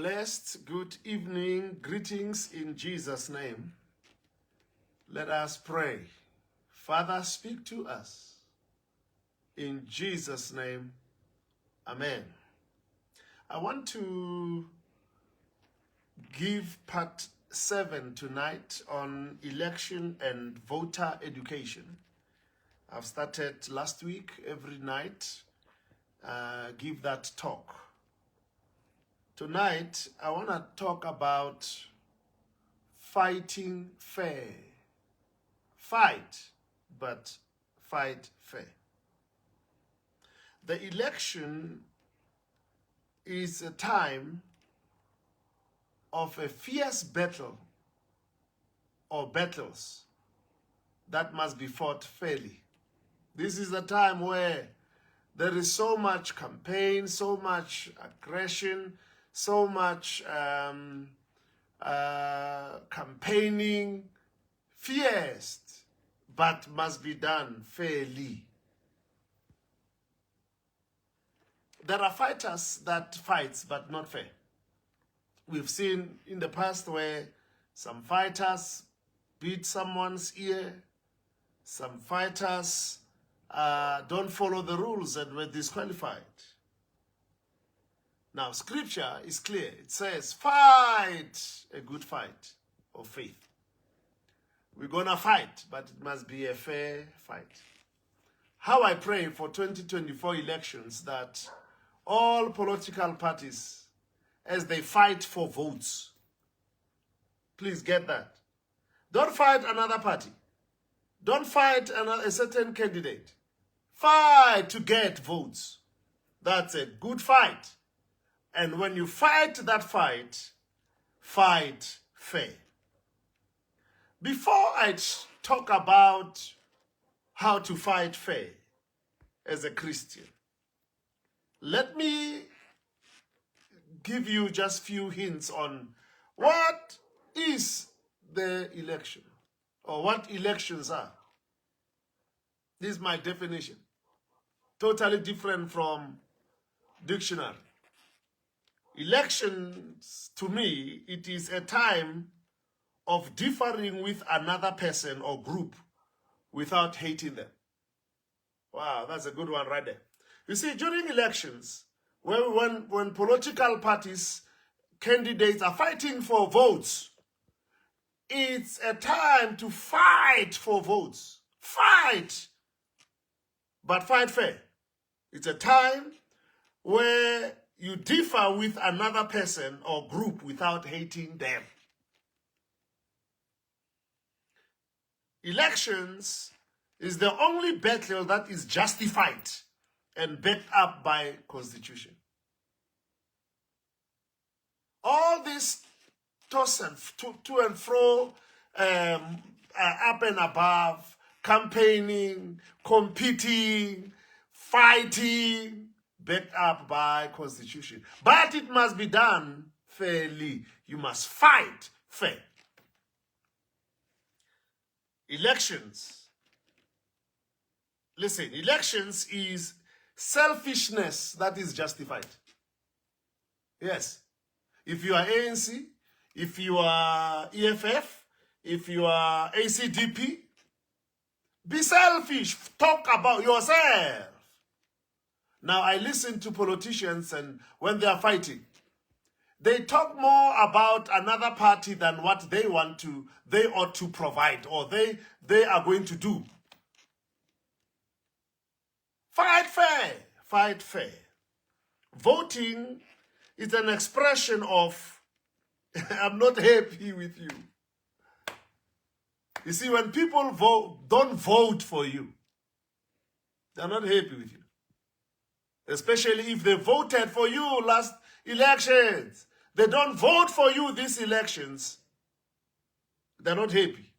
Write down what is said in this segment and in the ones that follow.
blessed good evening. Greetings in Jesus' name. Let us pray. Father, speak to us. In Jesus' name, amen. I want to give part 7 tonight on election and voter education. I've started last week, every night, give that talk. Tonight, I want to talk about fighting fair. Fight, but fight fair. The election is a time of a fierce battle or battles that must be fought fairly. This is a time where there is so much campaign, so much aggression, so much campaigning, fierce, but must be done fairly. There are fighters that fight, but not fair. We've seen in the past where some fighters beat someone's ear, some fighters don't follow the rules and were disqualified. Now, scripture is clear. It says, fight a good fight of faith. We're going to fight, but it must be a fair fight. How I pray for 2024 elections that all political parties, as they fight for votes, please get that. Don't fight another party. Don't fight a certain candidate. Fight to get votes. That's a good fight. And when you fight that fight, fight fair. Before I talk about how to fight fair as a Christian, let me give you just few hints on what is the election or what elections are. This is my definition. Totally different from dictionary. Elections, to me, it is a time of differing with another person or group without hating them. Wow, that's a good one right there. You see, during elections, when political parties, candidates are fighting for votes, it's a time to fight for votes. Fight, but fight fair. It's a time where you differ with another person or group without hating them. Elections is the only battle that is justified and backed up by Constitution. All this toss and to and fro, up and above, campaigning, competing, fighting, backed up by Constitution. But it must be done fairly. You must fight fair. Elections. Listen, elections is selfishness that is justified. Yes. If you are ANC, if you are EFF, if you are ACDP, be selfish. Talk about yourself. Now, I listen to politicians, and when they are fighting, they talk more about another party than what they ought to provide, or they are going to do. Fight fair. Fight fair. Voting is an expression of, I'm not happy with you. You see, when people don't vote for you, they're not happy with you. Especially if they voted for you last elections. They don't vote for you these elections. They're not happy.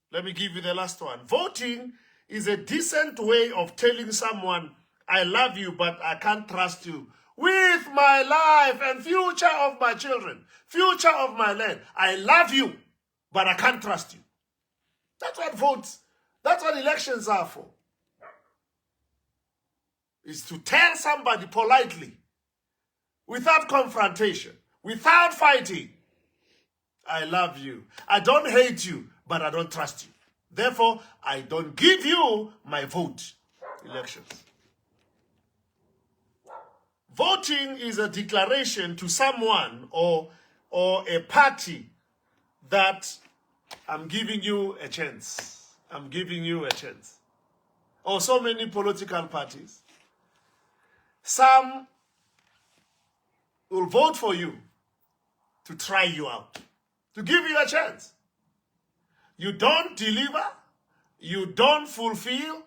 Let me give you the last one. Voting is a decent way of telling someone, I love you, but I can't trust you with my life and future of my children, future of my land. I love you, but I can't trust you. That's what votes, that's what elections are for. Is to tell somebody politely, without confrontation, without fighting. I love you. I don't hate you, but I don't trust you. Therefore, I don't give you my vote. Elections. Voting is a declaration to someone or a party that I'm giving you a chance. I'm giving you a chance. Or so many political parties. Some will vote for you to try you out, to give you a chance. You don't deliver, you don't fulfill.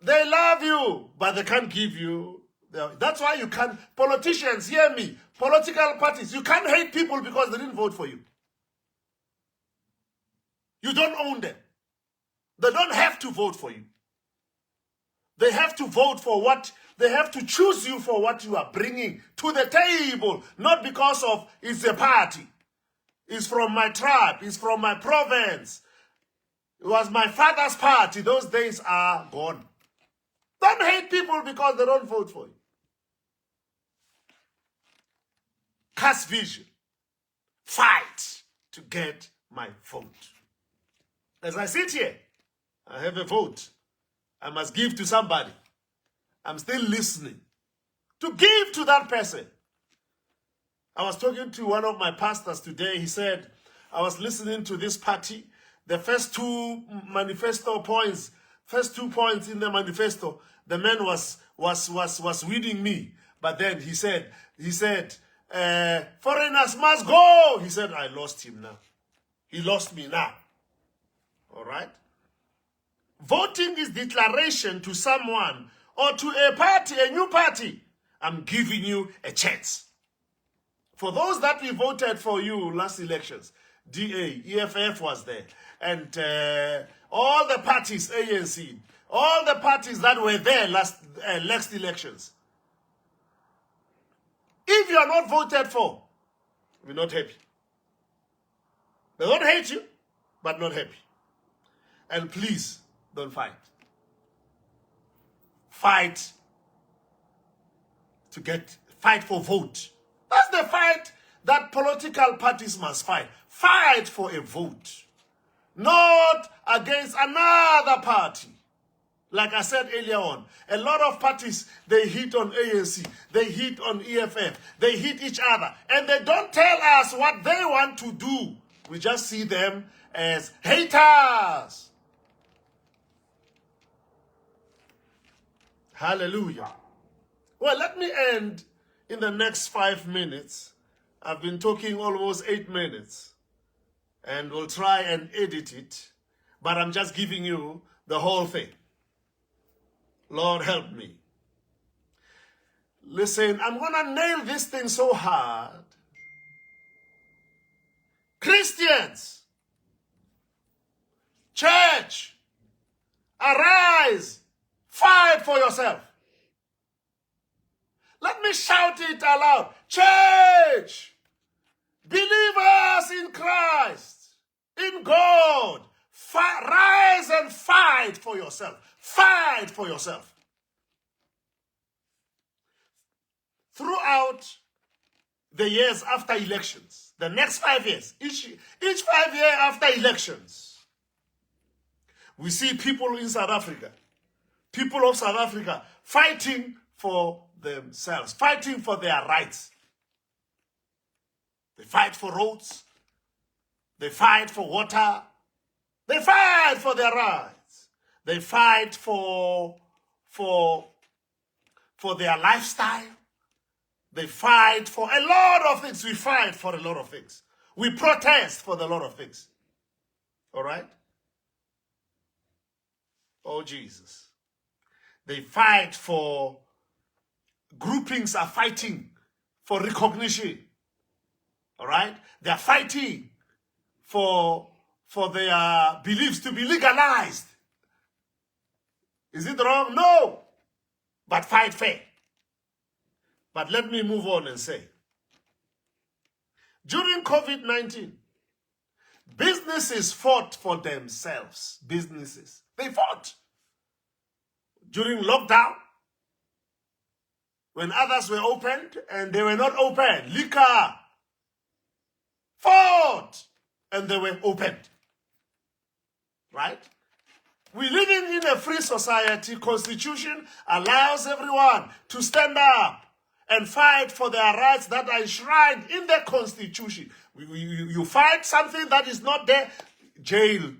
They love you, but they can't give you. That's why you can't, politicians, hear me, political parties, you can't hate people because they didn't vote for you. You don't own them. They don't have to vote for you. They have to vote for what, they have to choose you for what you are bringing to the table, not because of it's a party. It's from my tribe, it's from my province. It was my father's party. Those days are gone. Don't hate people because they don't vote for you. Cast vision. Fight to get my vote. As I sit here, I have a vote. I must give to somebody. I'm still listening. To give to that person. I was talking to one of my pastors today. He said, I was listening to this party. The first two manifesto points, first 2 points in the manifesto, the man was winning me. But then he said, foreigners must go. He said, I lost him now. He lost me now. All right? Voting is declaration to someone or to a party, a new party. I'm giving you a chance. For those that we voted for you last elections, DA, EFF was there, and all the parties, ANC, all the parties that were there last elections. If you are not voted for, we're not happy. They don't hate you, but not happy. And please, don't fight. Fight for vote. That's the fight that political parties must fight. Fight for a vote. Not against another party. Like I said earlier on, a lot of parties, they hit on ANC, they hit on EFF, they hit each other, and they don't tell us what they want to do. We just see them as haters. Hallelujah. Well, let me end in the next 5 minutes. I've been talking almost 8 minutes. And we'll try and edit it. But I'm just giving you the whole thing. Lord, help me. Listen, I'm going to nail this thing so hard. Christians, church, arise, fight for yourself. Let me shout it aloud. Church, believers in Christ, in God, rise and fight for yourself. Fight for yourself. Throughout the years after elections, the next 5 years, each 5 years after elections, we see people in South Africa, people of South Africa fighting for themselves, fighting for their rights. They fight for roads. They fight for water. They fight for their rights. They fight for their lifestyle. They fight for a lot of things. We fight for a lot of things. We protest for a lot of things. All right? Oh, Jesus. They fight for, groupings are fighting for recognition. All right? They are fighting for their beliefs to be legalized. Is it wrong? No. But fight fair. But let me move on and say, during COVID-19, businesses fought for themselves. Businesses. They fought. During lockdown, when others were opened and they were not opened. Liquor fought and they were opened. Right? We're living in a free society. Constitution allows everyone to stand up and fight for their rights that are enshrined in the Constitution. You fight something that is not there, jail.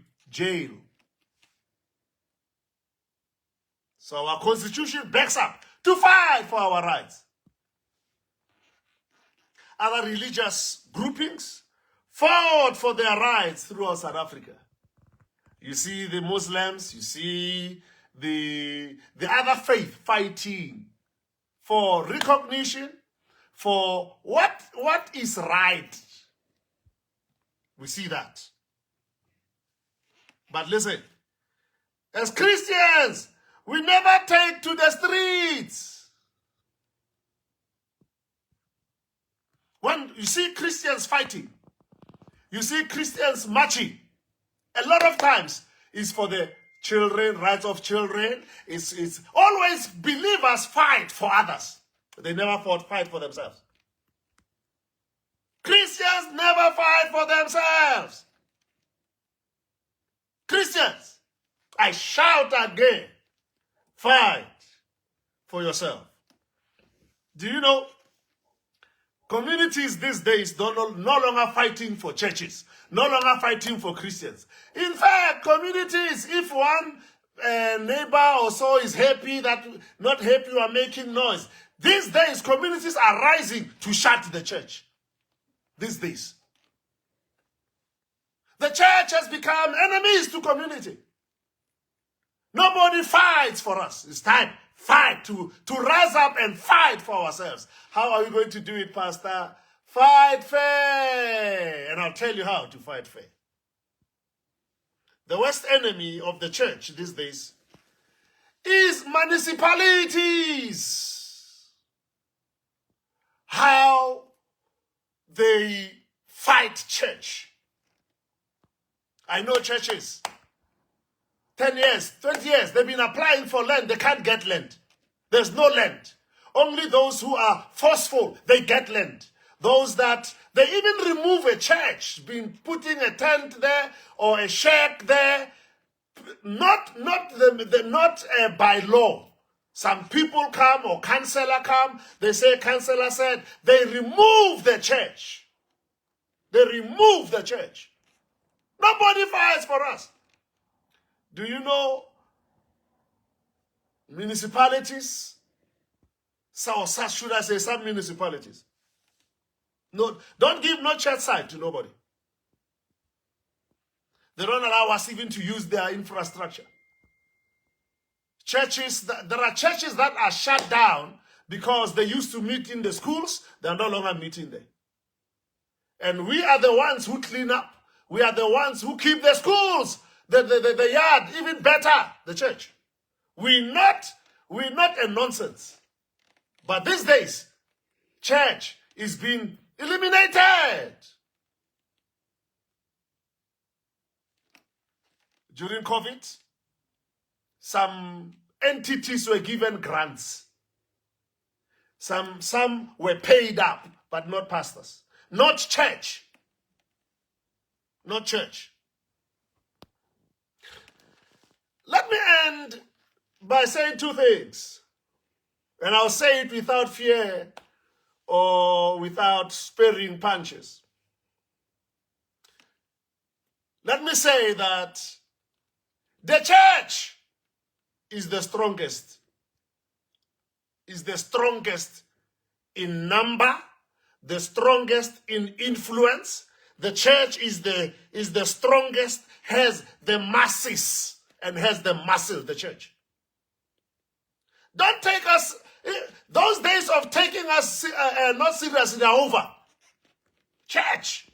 So our Constitution backs up to fight for our rights. Other religious groupings fought for their rights throughout South Africa. You see the Muslims, you see the other faith fighting for recognition, for what is right. We see that. But listen, as Christians, we never take to the streets. When you see Christians fighting, you see Christians marching, a lot of times it's for the children, rights of children. It's always believers fight for others. They never fight for themselves. Christians never fight for themselves. Christians, I shout again, fight for yourself. Do you know, communities these days no longer fighting for churches, no longer fighting for Christians. In fact, communities, if one neighbor or so is happy, not happy or making noise, these days communities are rising to shut the church. These days. The church has become enemies to community. Nobody fights for us. It's time. Fight to rise up and fight for ourselves. How are we going to do it, Pastor? Fight fair. And I'll tell you how to fight fair. The worst enemy of the church these days is municipalities. How they fight church. I know churches, 10 years, 20 years, they've been applying for land. They can't get land. There's no land. Only those who are forceful, they get land. Those that, they even remove a church, been putting a tent there or a shack there, not by law. Some people come or councillor come, they say, councillor said, they remove the church. They remove the church. Nobody fights for us. Do you know municipalities? So should I say some municipalities? No, don't give no church site to nobody. They don't allow us even to use their infrastructure. There are churches that are shut down because they used to meet in the schools. They are no longer meeting there. And we are the ones who clean up. We are the ones who keep the schools, the yard, even better, the church. We're not a nonsense. But these days, church is being eliminated. During COVID, some entities were given grants. Some were paid up, but not pastors. Not church. Not church. Let me end by saying two things. And I'll say it without fear or without sparing punches. Let me say that the church is the strongest. Is the strongest in number, the strongest in influence. The church is the strongest, has the masses, and has the muscle, the church. Don't take us, those days of taking us not seriously are over. Church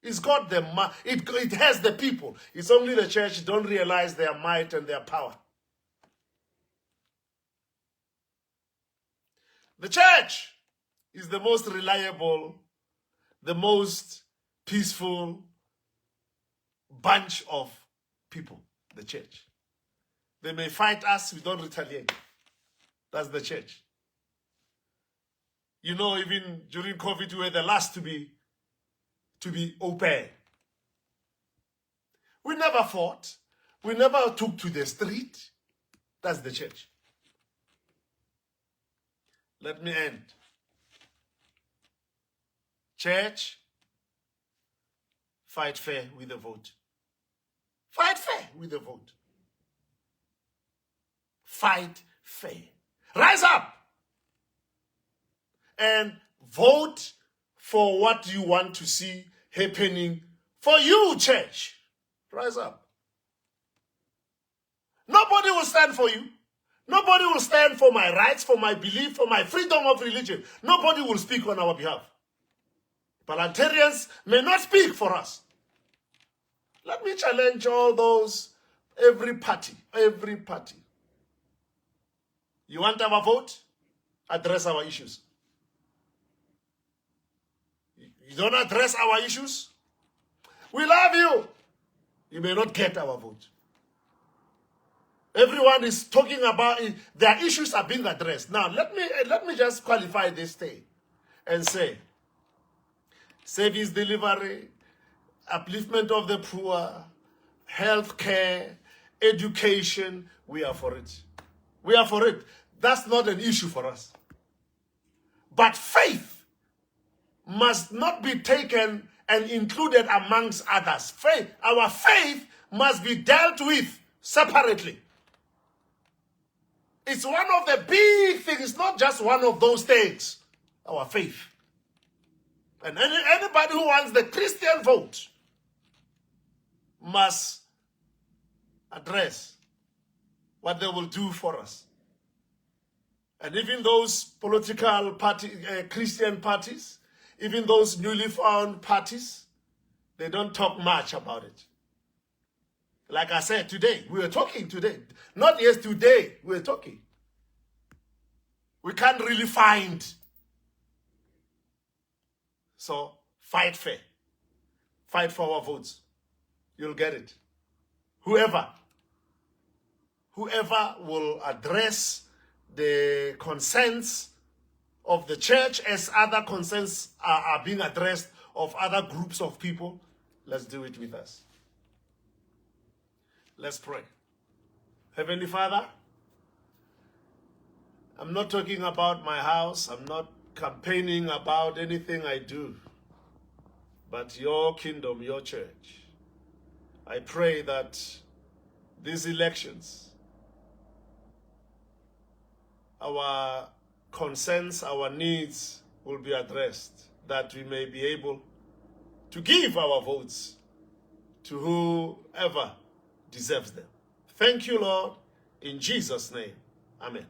is got it has the people. It's only the church don't realize their might and their power. The church is the most reliable, the most peaceful bunch of people, the church. They may fight us, we don't retaliate. That's the church. You know, even during COVID, we were the last to be open. We never fought. We never took to the street. That's the church. Let me end. Church, fight fair with the vote. Fight fair with the vote. Fight fair. Rise up and vote for what you want to see happening for you, church. Rise up. Nobody will stand for you. Nobody will stand for my rights, for my belief, for my freedom of religion. Nobody will speak on our behalf. Parliamentarians may not speak for us. Let me challenge all those, every party. You want our vote? Address our issues. You don't address our issues? We love you. You may not get our vote. Everyone is talking about it. Their issues are being addressed. Now, let me just qualify this thing and say, service delivery, upliftment of the poor, health care, education, we are for it. We are for it. That's not an issue for us. But faith must not be taken and included amongst others. Our faith must be dealt with separately. It's one of the big things. It's not just one of those things. Our faith. And anybody who wants the Christian vote must address what they will do for us. And even those political Christian parties, even those newly found parties, they don't talk much about it. Like I said, today, we were talking today. Not yesterday, we were talking. We can't really find. So, fight fair. Fight for our votes. You'll get it. Whoever will address the concerns of the church as other concerns are being addressed of other groups of people, let's do it with us. Let's pray. Heavenly Father, I'm not talking about my house. I'm not campaigning about anything I do, but your kingdom, your church. I pray that these elections, our concerns, our needs will be addressed, that we may be able to give our votes to whoever deserves them. Thank you, Lord. In Jesus' name, amen.